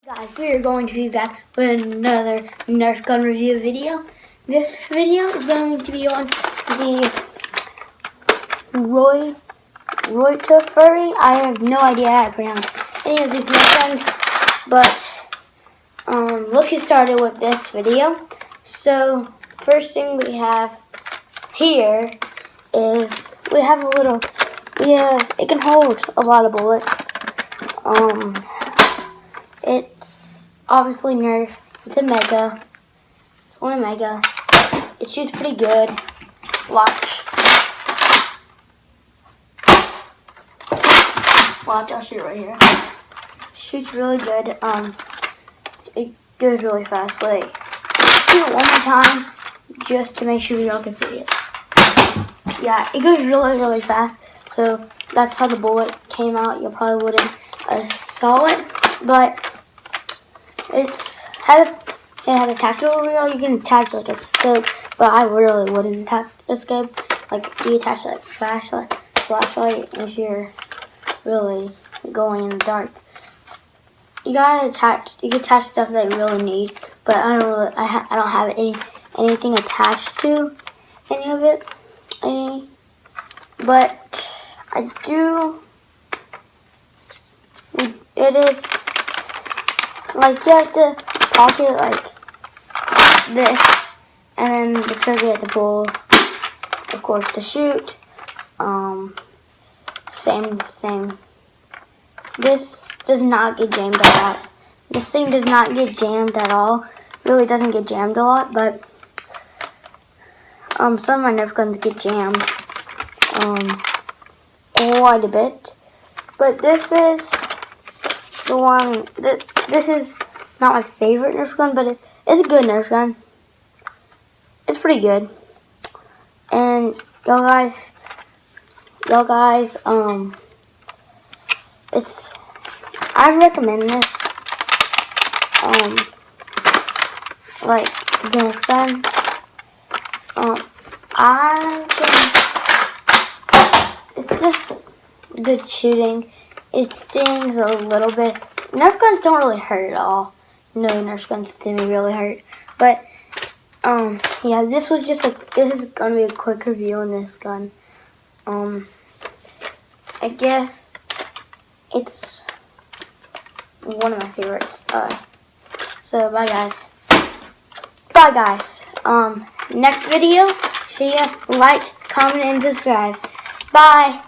Guys, we are going to be back with another Nerf gun review video. This video is going to be on the Reuter Furry. I have no idea how to pronounce any of these Nerf guns, but let's get started with this video. So, first thing we have here is it can hold a lot of bullets. It's obviously Nerf. It's a Mega. It's only a Mega. It shoots pretty good. Watch. Watch, I'll shoot right here. Shoots really good. It goes really fast. Wait. Shoot it one more time just to make sure y'all can see it. Yeah, it goes really, really fast. So that's how the bullet came out. You probably wouldn't saw it, but it has a tactical reel. You can attach like a scope, but I really wouldn't attach a scope. Like you attach like flashlight if you're really going in the dark. You can attach stuff that you really need, but I don't have anything attached to any of it. But I do. It is like you have to talk it like this, and then the trigger you have to pull, of course, to shoot. Same. This does not get jammed a lot. This thing does not get jammed at all. Really doesn't get jammed a lot, but some of my Nerf guns get jammed quite a bit. But this is the one that this is not my favorite Nerf gun, but it's a good Nerf gun. It's pretty good. And y'all guys, I recommend this like Nerf gun. It's just good shooting. It stings a little bit. Nerf guns don't really hurt at all. No Nerf guns to me really hurt. But yeah, this is gonna be a quick review on this gun. I guess it's one of my favorites. So bye guys. Next video. See ya. Like, comment, and subscribe. Bye.